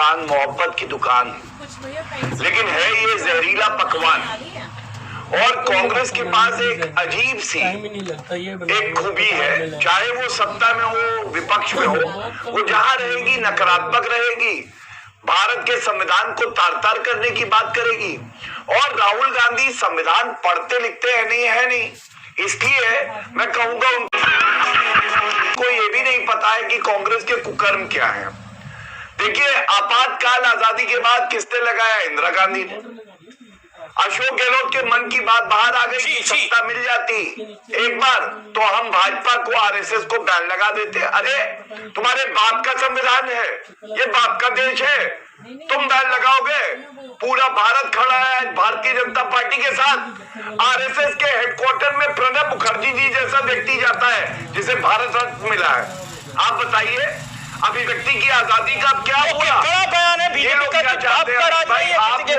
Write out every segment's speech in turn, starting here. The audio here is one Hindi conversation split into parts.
दुकान मोहब्बत की दुकान, लेकिन है ये जहरीला पकवान। और कांग्रेस के पास एक अजीब सी एक खूबी है, चाहे वो सत्ता में हो विपक्ष में हो, वो जहां रहेगी नकारात्मक रहेगी, भारत के संविधान को तार तार करने की बात करेगी। और राहुल गांधी संविधान पढ़ते लिखते हैं नहीं, है नहीं, इसलिए मैं कहूंगा उनको ये भी नहीं पता है कि कांग्रेस के कुकर्म क्या है। देखिए, आपातकाल आजादी के बाद किसने लगाया? इंदिरा गांधी ने। अशोक गहलोत के मन की बात बाहर आ गई कि सत्ता मिल जाती एक बार तो हम भाजपा को, आरएसएस को बैन लगा देते। अरे तुम्हारे बाप का संविधान है, ये बाप का देश है, तुम बैन लगाओगे? पूरा भारत खड़ा है भारतीय जनता पार्टी के साथ। आरएसएस के हेडक्वार्टर में प्रणब मुखर्जी जी जैसा व्यक्ति जाता है जिसे भारत रत्न मिला है। आप बताइए अभिव्यक्ति की आजादी का क्या हुआ? बड़ा बयान है बीजेपी का कि आपका राज नहीं है कि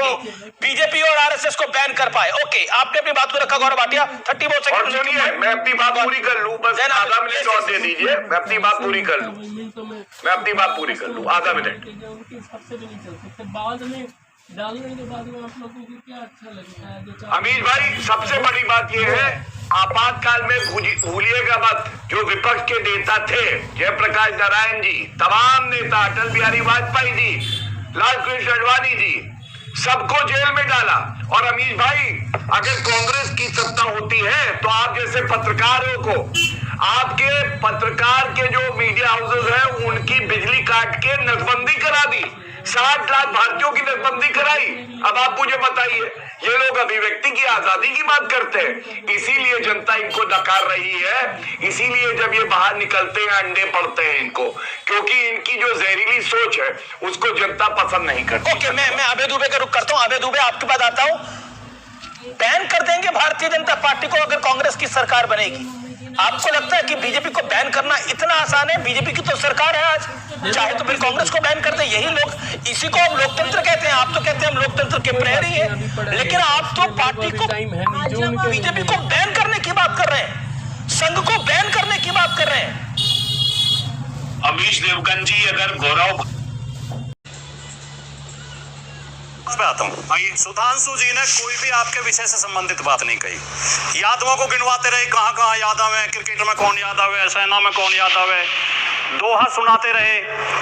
बीजेपी और आरएसएस को बैन कर पाए। ओके, आपने अपनी बात को रखा गौरव भाटिया। 30 सेकंड सुनिए, मैं अपनी बात पूरी कर लूं, बस आधा मिनट और दे दीजिए, मैं अपनी बात पूरी कर लूं, मैं अपनी बात पूरी कर लूं, आधा मिनट। अमीर भाई, सबसे बड़ी बात यह है, आपातकाल में भूलिएगा मत, जो विपक्ष के नेता थे, जयप्रकाश नारायण जी, तमाम नेता, अटल बिहारी वाजपेयी जी, लाल कृष्ण आडवाणी जी, सबको जेल में डाला। और अमीर भाई, अगर कांग्रेस की सत्ता होती है तो आप जैसे पत्रकारों को, आपके पत्रकार के जो मीडिया हाउसेस हैं उनकी बिजली काट के नसबंदी करा दी, 60 लाख भारतीयों की नसबंदी कराई। अब आप मुझे बताइए, ये लोग अभिव्यक्ति की आजादी की बात करते हैं, इसीलिए जनता इनको नकार रही है, इसीलिए जब ये बाहर निकलते हैं अंडे पड़ते हैं इनको, क्योंकि इनकी जो जहरीली सोच है उसको जनता पसंद नहीं करती। ओके, मैं अभय दुबे का रुख करता हूँ। अभय दुबे, आपके पास आता हूँ। बैन कर देंगे भारतीय जनता पार्टी को अगर कांग्रेस की सरकार बनेगी? आपको लगता है कि बीजेपी को बैन करना इतना आसान है? बीजेपी की तो सरकार है आज, चाहे तो फिर कांग्रेस को बैन करते। यही लोग, इसी को हम लोकतंत्र कहते हैं। आप तो कहते हैं हम लोकतंत्र के प्रहरी हैं, लेकिन आप तो पार्टी को, बीजेपी को बैन करने की बात कर रहे हैं, संघ को बैन करने की बात कर रहे हैं। अमीश देवगन जी, अगर गौरव पे आता हूँ, आइए। सुधांशु जी ने कोई भी आपके विषय से संबंधित बात नहीं कही। यादवों को गिनवाते रहे, कहाँ कहाँ यादव है, क्रिकेट में कौन यादव है, सेना में कौन यादव है, दोहा सुनाते रहे।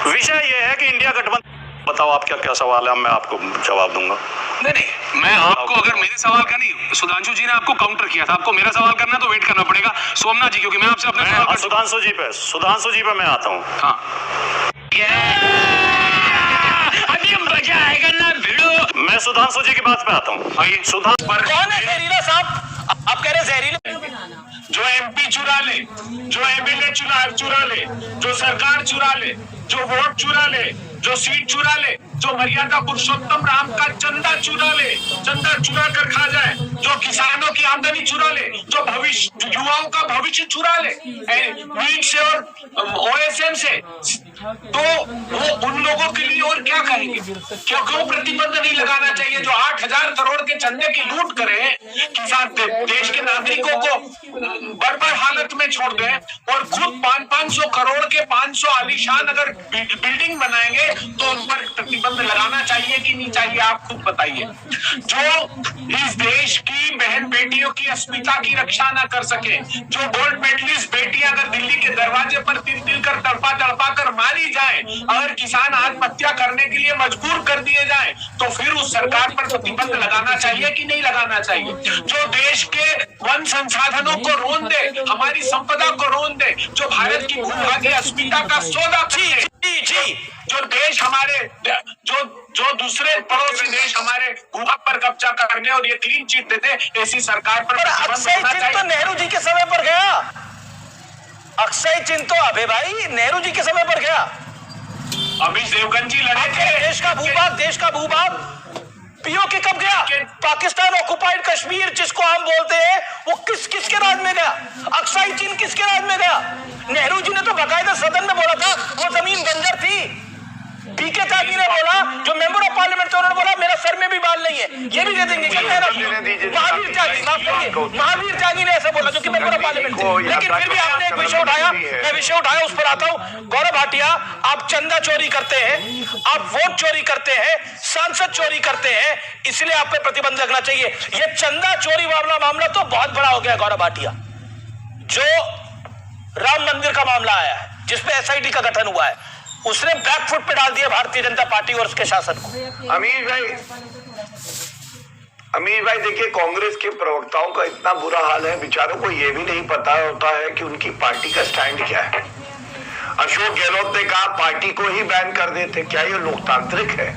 विषय ये है कि इंडिया गठबंधन। बताओ आप क्या क्या सवाल है, मैं आपको जवाब दूंगा। नहीं, मैं आपको, अगर मेरे सवाल का नहीं, सुधांशु जी ने आपको काउंटर किया था, आपको मेरा सवाल करना तो वेट करना पड़ेगा सोमनाथ जी, क्योंकि मैं आपसे अपने सवाल सुधांशु जी पे मैं आता हूँ। हाँ, मजा आएगा ना भिड़ो। मैं सुधांशु जी की बात पे आता हूँ। आइए। सुधांशु कौन है जहरीला साहब? आप कह रहे जहरीले? जो एमपी चुरा ले, जो एमएलए चुरा ले, जो सरकार चुरा ले, जो वोट चुरा ले, जो सीट चुरा ले, जो मर्यादा पुरुषोत्तम राम का चंदा चुरा ले, चंदा चुरा कर खा जाए, जो किसानों की आमदनी चुरा ले, जो भविष्य, युवाओं का भविष्य चुरा ले नीट से और ओएसएम से, तो वो उन लोगों के लिए और क्या कहेंगे? क्यों प्रतिबंध नहीं लगाना चाहिए? जो 8,000 करोड़ के चंदे की लूट करें, किसान देश के नागरिकों को बर्बर हालत में छोड़ दें और खुद 500 करोड़ के 500 आलीशान अगर बिल्डिंग बनाएंगे तो उन पर प्रतिबंध लगाना चाहिए कि नहीं चाहिए? आप खुद बताइए। जो इस देश की बहन बेटियों की अस्मिता की रक्षा ना कर सके, जो गोल्ड मेडलिस्ट बेटियां अगर दिल्ली के दरवाजे पर तिल कर तड़पा कर मारी जाए, अगर किसान आत्महत्या करने के लिए मजबूर कर दिए जाए, तो फिर उस सरकार पर प्रतिबंध लगाना चाहिए कि नहीं लगाना चाहिए? जो देश के वन संसाधनों को रोन दे, हमारी संपदा को रोन दे, जो भारत की भूभागी अस्मिता का सौदा करे, जो देश हमारे, जो दूसरे पड़ोसी देश हमारे भूभाग पर कब्जा करने और ये क्लीन चिट देते, ऐसी सरकार पर अक्षय चिन्ह तो नेहरू जी के समय पर गया। अक्षय चिन्ह तो अबे भाई नेहरू जी के समय पर गया। अमीश देवगन जी लड़े थे। देश का भूभाग पीओके कब गया? पाकिस्तान ऑक्युपाइड कश्मीर जिसको हम बोलते हैं, वो किसके राज में गया? अक्षय चिन्ह किसके राज में गया? नेहरू जी ने तो बाकायदा सदन में बोला था वो जमीन बंजर थी। पीके त्यागी ने बोला, जो मेंबर ऑफ पार्लियामेंट थे उन्होंने बोला मेरा सर में भी बाल नहीं है, ये भी दे देंगे। महावीर त्यागी ने ऐसा बोला, जो कि मेंबर ऑफ पार्लियामेंट थे। लेकिन फिर भी आपने एक विषय उठाया, मैं विषय उठाया उस पर आता हूं। गौरव भाटिया, आप चंदा चोरी करते हैं, आप वोट चोरी करते हैं, सांसद चोरी करते हैं, इसलिए आप पे प्रतिबंध लगना चाहिए। ये चंदा चोरी वाला मामला तो बहुत बड़ा हो गया गौरव भाटिया। जो राम मंदिर का मामला आया है जिसपे एसआईटी का गठन हुआ है, उसने बैकफुट पे डाल दिया भारतीय जनता पार्टी और उसके शासन को। अमीर भाई देखिए, कांग्रेस के प्रवक्ताओं का इतना बुरा हाल है, बेचारों को यह भी नहीं पता होता है कि उनकी पार्टी का स्टैंड क्या है। अशोक गहलोत ने कहा पार्टी को ही बैन कर देते। क्या ये लोकतांत्रिक है?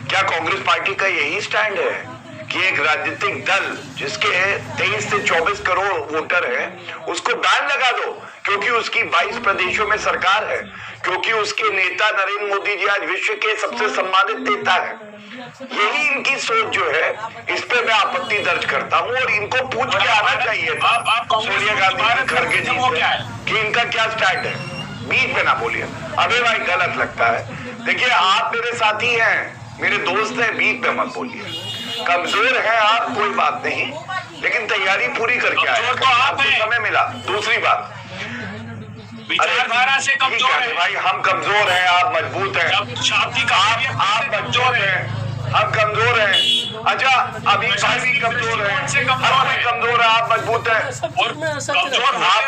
क्या कांग्रेस पार्टी का यही स्टैंड है कि एक राजनीतिक दल जिसके 23 से 24 करोड़ वोटर है उसको बैन लगा दो क्योंकि उसकी 22 प्रदेशों में सरकार है, क्योंकि उसके नेता नरेंद्र मोदी जी आज विश्व के सबसे सम्मानित नेता है। यही इनकी सोच जो है, इस पे मैं आपत्ति दर्ज करता हूं और इनको पूछ के आना चाहिए था सोनिया गांधी खड़गे जी से कि इनका क्या स्टैंड है। बीच में ना बोलिए अबे भाई, गलत लगता है। देखिए आप मेरे साथी हैं, मेरे दोस्त हैं, बीच में मत बोलिए। कमजोर है आप, कोई बात नहीं, लेकिन तैयारी पूरी करके आए, आपको समय मिला। दूसरी बात, विचारधारा से कमजोर है भाई, हम कमजोर हैं, आप मजबूत हैं। आप कमजोर हैं, हम कमजोर हैं। अच्छा, अभी भी कमजोर है, कमजोर है, आप मजबूत हैं। और कमजोर आप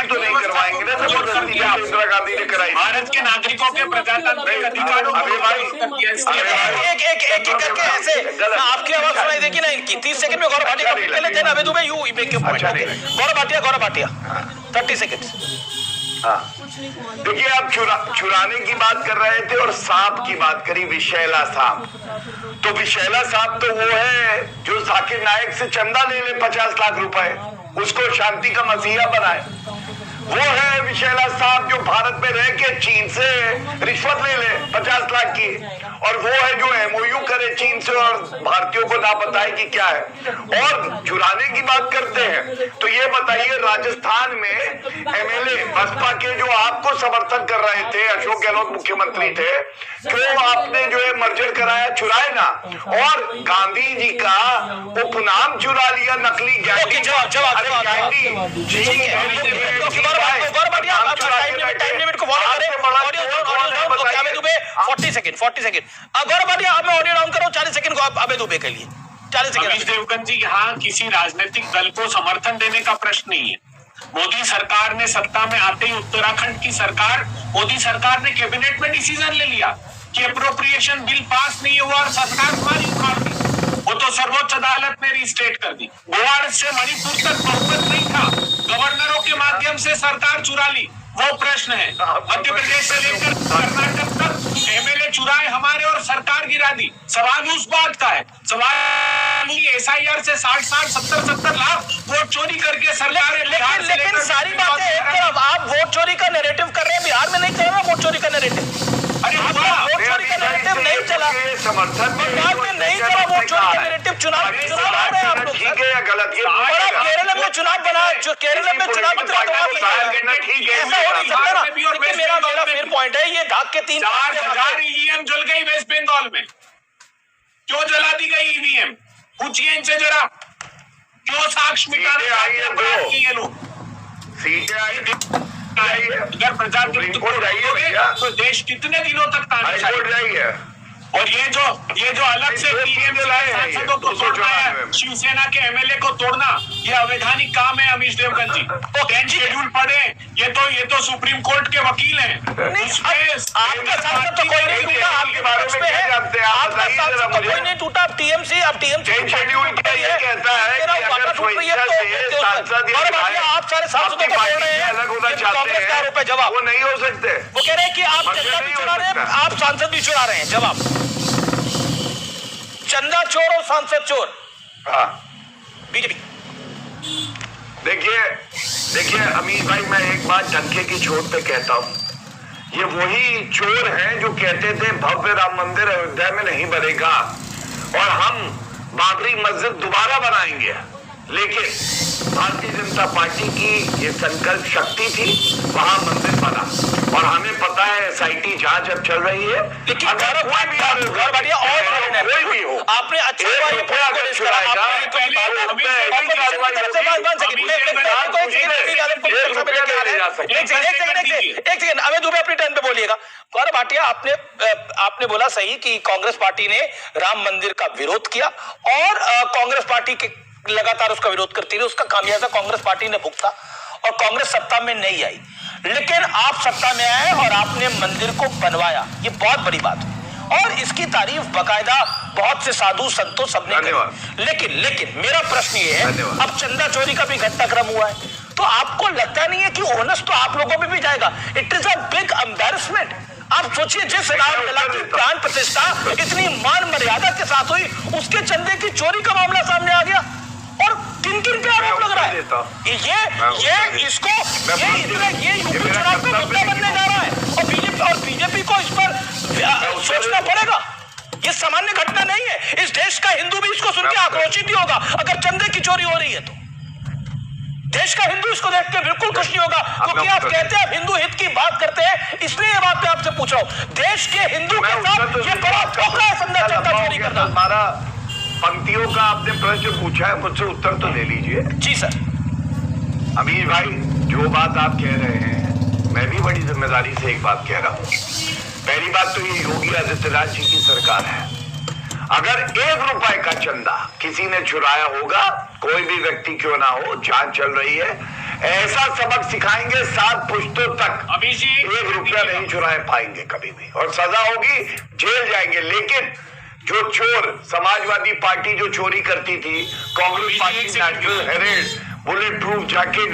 तो नहीं करवाएंगे ना जबरदस्ती, इंदिरा गांधी ने कराई। भारत के नागरिकों के प्रजातांत्रिक अधिकारों अभी भाई एक करके ऐसे आपकी आवाज सुनाई देगी ना इनकी। 30 सेकंड में गौरव भाटिया का पहले थे ना, अबे Dubey you make your point. Gaurav Bhatia 30 second. हाँ, देखिए आप चुराने की बात कर रहे थे और सांप की बात करी, विशैला सांप। तो विशैला सांप तो वो है जो जाकिर नायक से चंदा ले ले 50 लाख रुपए, उसको शांति का मसीहा बनाए। वो है विशैला सांप जो भारत में रह के चीन से रिश्वत ले ले 50 लाख की, और वो है जो एमओयू करे चीन से और भारतीयों को ना बताए कि क्या है। और चुराने की बात करते हैं तो ये बताइए, राजस्थान में एमएलए बसपा के जो आपको समर्थन कर रहे थे, अशोक गहलोत मुख्यमंत्री थे, क्यों आपने जो है मर्जर कराया? चुराए ना। और गांधी जी का उपनाम चुरा लिया, नकली गैंडी। अमीश देवगन जी, यहाँ किसी राजनीतिक दल को समर्थन देने का प्रश्न नहीं है। मोदी सरकार ने सत्ता में आते ही उत्तराखंड की सरकार, मोदी सरकार ने कैबिनेट में डिसीजन ले लिया कि अप्रोप्रिएशन बिल पास नहीं हुआ और सरकार तुम्हारी उखाड़ दी। वो तो सर्वोच्च अदालत ने रिस्टेट कर दी। गोवा से मणिपुर तक बहुमत नहीं था, गवर्नरों के माध्यम से सरकार चुरा ली, वो प्रश्न है। मध्य प्रदेश से लेकर कर्नाटक तक एमएलए चुराए हमारे और सरकार गिरा दी। सवाल उस बात का है, सवाल एसआईआर से 60-70 लाख वोट चोरी करके सरकार। लेकिन सारी बातें एक तरफ, आप वोट चोरी का नैरेटिव कर रहे हैं, बिहार में नहीं चल रहा वोट चोरी का नैरेटिव। अरे वोट चोरी का नैरेटिव नहीं चला, समर्थन बंगाल में नहीं चला वोट चोरी का नैरेटिव। चुनाव आ रहे हैं आप लोग, ठीक है या गलत? केरल में चुनाव बना, केरल में चुनाव ठीक है, ऐसा हो नहीं सकता ना। लेकिन मेरा फिर पॉइंट है, ये ढाक के 4,000 ईवीएम जल गई वेस्ट बंगाल में। क्यों जला दी गई ईवीएम? पूछिए इनसे जरा, क्यों साक्ष्य मिटाने ये लोग? सीटें आई अगर प्रजातंत्र तो देश कितने दिनों तक तानाशाही है? और ये जो अलग से सांसदों को तोड़ना है, शिवसेना के एमएलए को तोड़ना, ये अवैधानिक काम है अमीश देवगन जी। तो 10 शेड्यूल पढ़े, ये तो सुप्रीम कोर्ट के वकील हैं। आपका सांसद तो कोई नहीं टूटा, आपके बारे में क्या जानते हैं? आपका सांसद तो कोई नहीं टूटा। अब टीएमसी 10 शेड्यूल क्या कहता है कि अगर स्वेच्छा से सांसद आप सारे सांसदों को बोल रहे हैं अलग होना चाहते हैं, जवाब वो नहीं हो सकते। वो कह रहे हैं कि आप चंदा भी चुरा रहे हैं, आप सांसद भी चुरा रहे हैं। जवाब, चंदा चोर और सांसद चोर। हाँ, बीजेपी। देखिए अमीर भाई, मैं एक बात डंके की चोट पे कहता हूँ, ये वही चोर हैं जो कहते थे भव्य राम मंदिर अयोध्या में नहीं बनेगा और हम बाबरी मस्जिद दोबारा बनाएंगे। लेकिन भारतीय जनता पार्टी की ये संकल्प शक्ति थी, वहां मंदिर बना। और हमें पता है एसआईटी जांच अब चल रही है। लेकिन अगर कोई भी हो, आपने अच्छी अवैध दुबे अपने टर्न पे बोलिएगा। गौरव भाटिया, आपने बोला सही कि कांग्रेस पार्टी ने राम मंदिर का विरोध किया और कांग्रेस पार्टी के लगातार उसका विरोध करती रही, उसका खामियाजा कांग्रेस पार्टी ने भुगता और कांग्रेस सत्ता में नहीं आई। लेकिन आप सत्ता में आए और आपने मंदिर को बनवाया, ये बहुत बड़ी बात है और इसकी तारीफ बकायदा बहुत से साधु संतों सबने की। लेकिन मेरा प्रश्न ये है, अब चंदा चोरी का भी घटनाक्रम हुआ है, तो आपको लगता नहीं है कि ओनस तो आप लोगों पे भी जाएगा? It is a big embarrassment. आप सोचिए, जिस रामलला की प्राण प्रतिष्ठा इतनी मान मर्यादा के साथ हुई, उसके चंदे की चोरी का मामला सामने आ गया और किन पे आरोप लग रहा है? ये यूपी चुनाव का मुद्दा बनने जा रहा है और बीजेपी को इस पर सोचना पड़ेगा। ये सामान्य घटना नहीं है। इस देश का हिंदू भी इसको सुन के आक्रोशित ही होगा अगर चंदे की चोरी हो रही है तो। देश का हिंदू इसको देख के बिल्कुल खुश नहीं होगा, क्योंकि आप कहते हैं हिंदू हित की बात करते हैं, इसलिए ये बात मैं आपसे पूछ रहा हूँ। देश के हिंदू के साथ ये बड़ा धोखा है चंदा चोरी करना। हमारा पंक्तियों का आपने प्रश्न पूछा है, मुझसे उत्तर तो ले लीजिए। जी सर। अमीर भाई, जो बात आप कह रहे हैं, मैं भी बड़ी जिम्मेदारी से एक बात कह रहा हूँ। पहली बात तो ये योगी आदित्यनाथ जी की सरकार है। अगर 1 रुपए का चंदा किसी ने चुराया होगा, कोई भी व्यक्ति क्यों ना हो, जांच चल रही है, ऐसा सबक सिखाएंगे 7 पुश्तों तक। 1 रुपया नहीं चुराए पाएंगे कभी भी और सजा होगी, जेल जाएंगे। लेकिन जो चोर, समाजवादी पार्टी जो चोरी करती थी, Congress party National Herald, bulletproof jacket,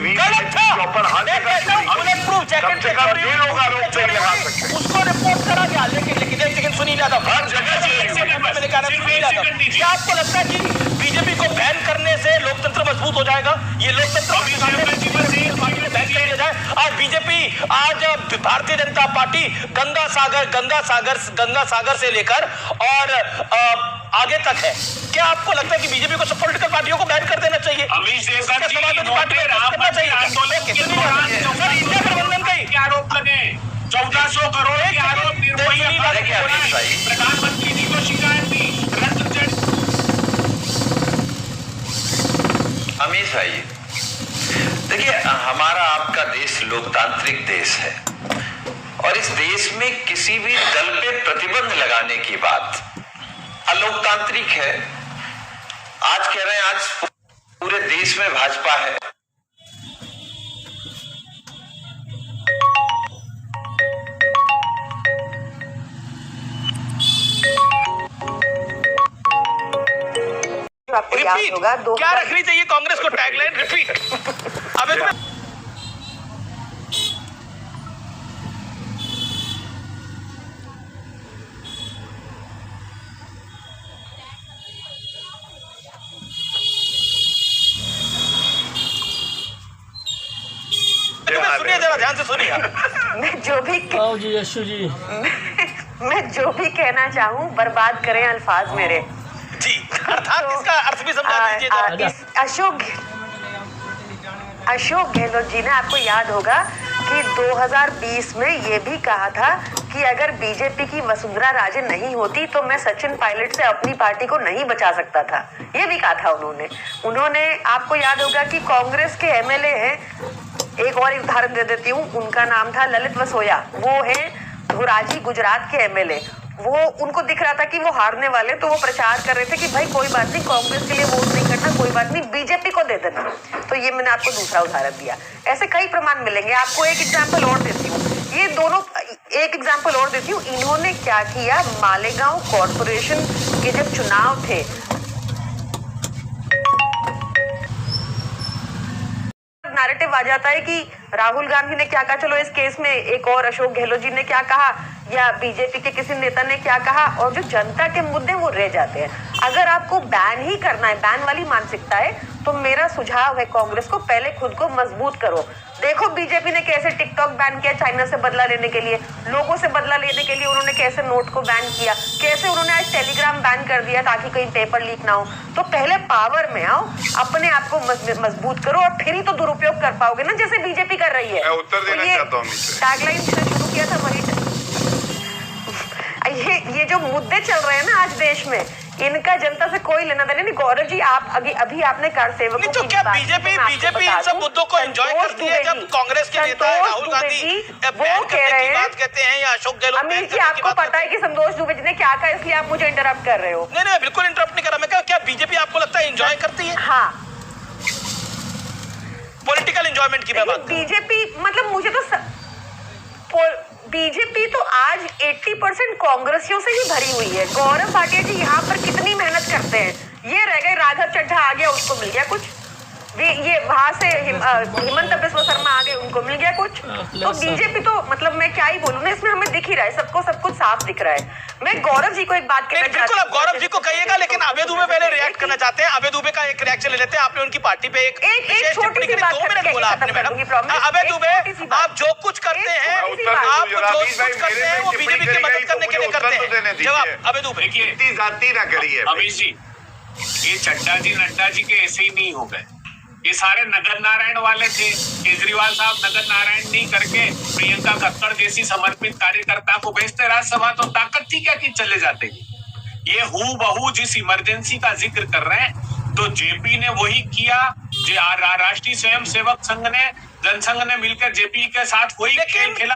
कम से कम 3 लोग आरोप नहीं लगा सकते। उसको रिपोर्ट करा गया। लेकिन सुनील यादव, हर जगह क्या आपको लगता है कि बीजेपी को बैन करने से लोकतंत्र मजबूत हो जाएगा? ये लोकतंत्र आज बीजेपी, आज भारतीय जनता पार्टी गंगा सागर से लेकर और आगे तक है। क्या आपको लगता है कि बीजेपी को सब पॉलिटिकल पार्टियों को बैन कर देना चाहिए? गठबंधन का आरोप लगे, 1400 करोड़ के आरोप, प्रधानमंत्री जी को शिकायत दी। अमीर भाई, देखिए, हमारा आपका देश लोकतांत्रिक देश है और इस देश में किसी भी दल पे प्रतिबंध लगाने की बात अलोकतांत्रिक है। आज कह रहे हैं आज पूरे देश में भाजपा है, आपको याद होगा क्या रखनी चाहिए कांग्रेस को टैगलाइन? रिपीट। अब इसमें सुनिए, जरा ध्यान से सुनिए। मैं जो भी कहना चाहूँ, बर्बाद करें अल्फाज मेरे। जी, अर्थात इसका अर्थ भी समझा दीजिए। अशोक गहलोत जी ने, आपको याद होगा कि 2020 में ये भी कहा था कि अगर बीजेपी की वसुंधरा राजे नहीं होती तो मैं सचिन पायलट से अपनी पार्टी को नहीं बचा सकता था। ये भी कहा था उन्होंने। आपको याद होगा कि कांग्रेस के एमएलए हैं, एक और उदाहरण दे देती हूँ, उनका नाम था ललित वसोया, वो है धोराजी गुजरात के एमएलए। वो उनको दिख रहा था कि वो हारने वाले, तो वो प्रचार कर रहे थे कि भाई कोई बात नहीं, कांग्रेस के लिए वोट नहीं करना, कोई बात नहीं, बीजेपी को दे देना। तो ये मैंने आपको दूसरा उदाहरण दिया। ऐसे कई प्रमाण मिलेंगे। आपको एक एग्जाम्पल और देती हूँ, ये दोनों, एक एग्जाम्पल और देती हूँ। इन्होंने क्या किया, मालेगांव कॉर्पोरेशन के जब चुनाव थे, नैरेटिव आ जाता है कि राहुल गांधी ने क्या कहा, चलो इस केस में एक और अशोक गहलोत जी ने क्या कहा या बीजेपी के किसी नेता ने क्या कहा, और जो जनता के मुद्दे वो रह जाते हैं। अगर आपको बैन ही करना है, बैन वाली मानसिकता है, तो मेरा सुझाव है कांग्रेस को, पहले खुद को मजबूत करो। देखो बीजेपी ने कैसे टिकटॉक बैन किया चाइना से बदला लेने के लिए, लोगों से बदला लेने के लिए उन्होंने कैसे नोट को बैन किया, कैसे उन्होंने आज टेलीग्राम बैन कर दिया ताकि कहीं पेपर लीक ना हो। तो पहले पावर में आओ, अपने आप को मजबूत करो और फिर ही तो दुरुपयोग कर पाओगे ना, जैसे बीजेपी कर रही है। मैं उत्तर देना चाहता हूं टैगलाइन शुरू किया था वही। ये जो मुद्दे चल रहे हैं ना आज देश में, इनका जनता से कोई लेना देना नहीं। गौरव जी, आप अभी आपने कार सेवकों नहीं तो क्या बीजेपी इन सब मुद्दों को एंजॉय करती है? जब कांग्रेस के नेता राहुल गांधी बैन करने की बात कहते हैं या अशोक गहलोत बैन करने की बात आपको पता है कि संतोष दुबे जी ने क्या कहा, इसलिए आप मुझे इंटरप्ट कर रहे हो। नहीं, बिल्कुल इंटरप्ट नहीं कर रहा मैं। क्या बीजेपी आपको लगता है एंजॉय करती है? हाँ, पॉलिटिकल एंजॉयमेंट की मैं बात। बीजेपी मतलब मुझे तो बीजेपी तो आज 80% कांग्रेसियों से ही भरी हुई है। गौरव भाटिया जी यहाँ पर कितनी मेहनत करते हैं, ये रह गए राघव चड्ढा आ गया, उसको मिल गया कुछ, ये वहां से हेमंत बिस्वा शर्मा आ गए, उनको मिल गया कुछ। तो बीजेपी तो मतलब मैं क्या ही बोलूं ना, इसमें हमें दिख ही रहा है, सबको सब कुछ साफ दिख रहा है। मैं गौरव जी को एक बात कहना चाहती हूं। बिल्कुल, आप गौरव जी को कहिएगा, लेकिन अभय दुबे पहले रिएक्ट करना चाहते हैं। अभय दुबे का एक रिएक्शन ले लेते हैं। आपने उनकी पार्टी पे एक छोटी सी बात 2 मिनट बोला आपने मैडम। अभय दुबे, आप जो कुछ करते हैं वो बीजेपी की मदद करने के लिए करते हैं। जवाब अभय दुबे। इतनी जाती ना करिए अमीश जी, ये चड्ढा जी नड्डा जी के ऐसे ही नहीं हो गए, ये सारे नगर नारायण वाले थे। केजरीवाल साहब नगर नारायण नहीं करके प्रियंका कक्कड़ जैसी समर्पित कार्यकर्ता को भेजते राज्यसभा, तो ताकत थी क्या कि चले जाते। ये हूबहू जिस इमरजेंसी का जिक्र कर रहे हैं, तो जेपी ने वही किया, राष्ट्रीय स्वयं सेवक संघ ने, जनसंघ ने मिलकर जेपी के साथ वही खेल खेला।